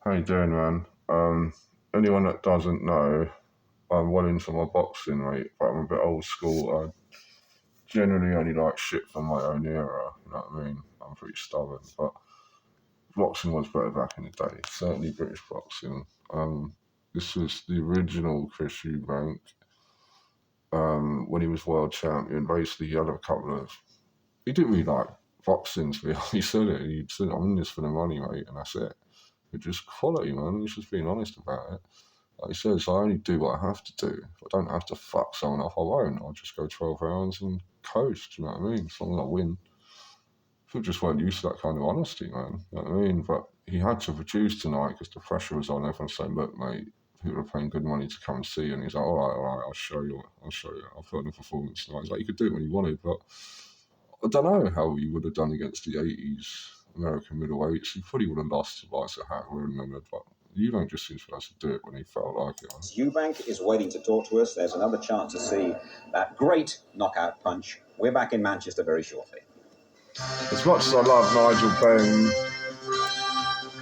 How you doing, man? Anyone that doesn't know, I'm well into my boxing, mate, but I'm a bit old school. I generally only like shit from my own era, you know what I mean? I'm pretty stubborn, but boxing was better back in the day, certainly British boxing. This was the original Chris Eubank, when he was world champion. Basically, he had a couple of... He didn't really like boxing, to be honest. He said it. He said, I'm in this for the money, mate, and that's it. It's just quality, man. He's just being honest about it. Like he says, I only do what I have to do. If I don't have to fuck someone up, I won't. I'll just go 12 rounds and coast, you know what I mean? As long as I win. People just weren't used to that kind of honesty, man. You know what I mean? But he had to produce tonight because the pressure was on. Everyone saying, look, mate, people are paying good money to come and see you. And he's like, all right, I'll show you. I'll put on a performance tonight. He's like, you could do it when you wanted, but I don't know how he would have done against the 80s American middleweights. He probably would have lost to Vice at Hackler and Leonard, but Eubank just seems to us to do it when he felt like it. Eubank is waiting to talk to us. There's another chance to see that great knockout punch. We're back in Manchester very shortly. As much as I love Nigel Benn,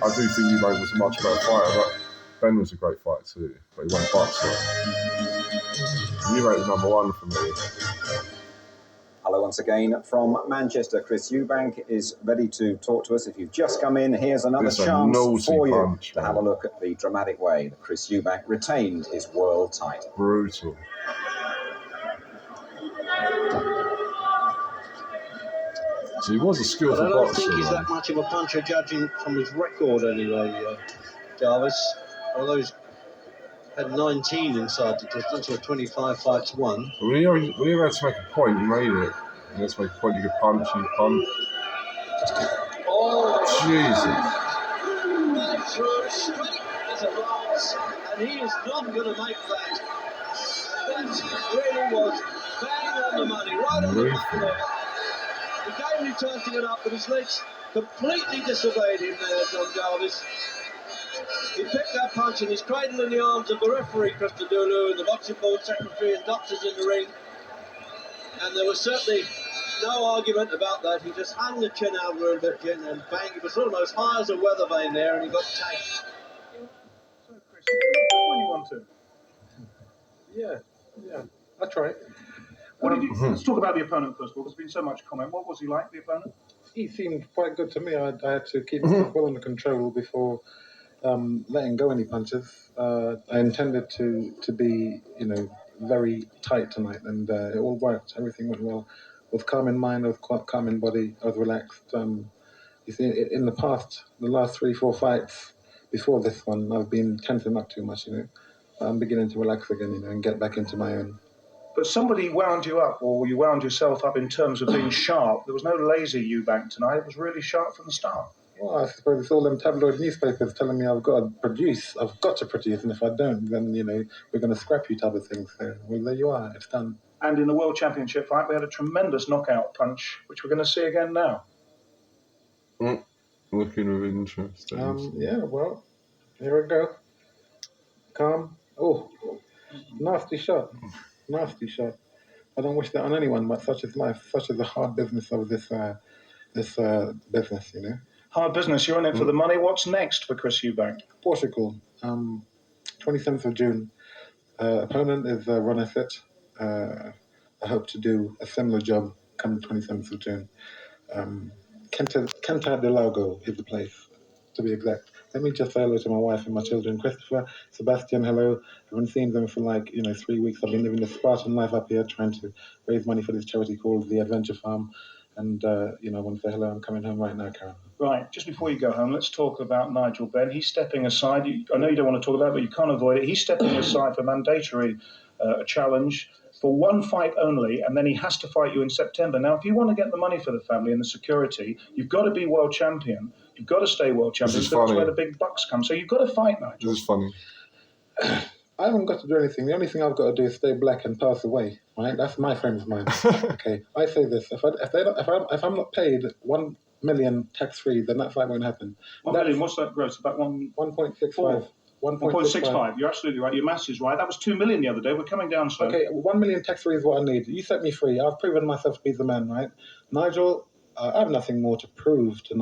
I do think Eubank was a much better fighter, but Ben was a great fighter too, but he went boxer. Eubank was number one for me. Hello once again from Manchester. Chris Eubank is ready to talk to us. If you've just come in, here's another chance for you to have a look at the dramatic way that Chris Eubank retained his world title. Brutal. So he was a skillful boxer. I don't think he's that much of a puncher, judging from his record anyway, Jarvis. Although he's had 19 inside the distance, or 25 fights won. When you had to make a point, you made it. You had to make a point, you could punch, you punch. Oh, Jesus. Through straight as a lance, and he is not going to make that. That really was bang on the money, right on the button there. Again, he tried to get up, but his legs completely disobeyed him there, John Jarvis. He picked that punch and he's cradled in the arms of the referee, Chris Dulu, and the boxing board secretary and doctors in the ring. And there was certainly no argument about that. He just hung the chin out a little bit, and bang, it was almost high as a weather vane there, and he got tagged. So, Chris, when you want to. Yeah, that's right. Let's talk about the opponent first of all. There's been so much comment. What was he like, the opponent? He seemed quite good to me. I had to keep myself well under control before letting go any punches. I intended to be, very tight tonight, and it all worked. Everything went well. With calm in mind, with calm in body, I was relaxed. You see, in the past, the last 3-4 fights before this one, I've been tensing up too much, I'm beginning to relax again, and get back into my own. But somebody wound you up, or you wound yourself up in terms of being sharp. There was no lazy Eubank tonight. It was really sharp from the start. Well, I suppose it's all them tabloid newspapers telling me I've got to produce, and if I don't, then, we're going to scrap you type of things. So, well, there you are, it's done. And in the World Championship fight, we had a tremendous knockout punch, which we're going to see again now. Looking with interest. Yeah, well, here we go. Calm. Oh, nasty shot. Nasty shot. I don't wish that on anyone, but such is life, such is the hard business of this business, Hard business, you're in it for the money. What's next for Chris Eubank? Portugal, 27th of June. Opponent is Ron Effett. I hope to do a similar job come 27th of June. Canta de Lago is the place, to be exact. Let me just say hello to my wife and my children. Christopher, Sebastian, hello. I haven't seen them for 3 weeks. I've been living a Spartan life up here, trying to raise money for this charity called The Adventure Farm. And, I want to say hello. I'm coming home right now, Karen. Right, just before you go home, let's talk about Nigel Benn. He's stepping aside. I know you don't want to talk about it, but you can't avoid it. He's stepping aside for mandatory challenge for one fight only, and then he has to fight you in September. Now, if you want to get the money for the family and the security, you've got to be world champion. You've got to stay world champion. That's where the big bucks come. So you've got to fight, Nigel. This is funny. I haven't got to do anything. The only thing I've got to do is stay black and pass away. Right? That's my frame of mind. Okay. I say this: if I'm not paid 1 million tax-free, then that fight won't happen. 1 million. What's that gross? About 1.65. 1.65. You're absolutely right. Your maths is right. That was 2 million the other day. We're coming down slow. Okay, 1 million tax-free is what I need. You set me free. I've proven myself to be the man, right? Nigel, I have nothing more to prove to Nigel.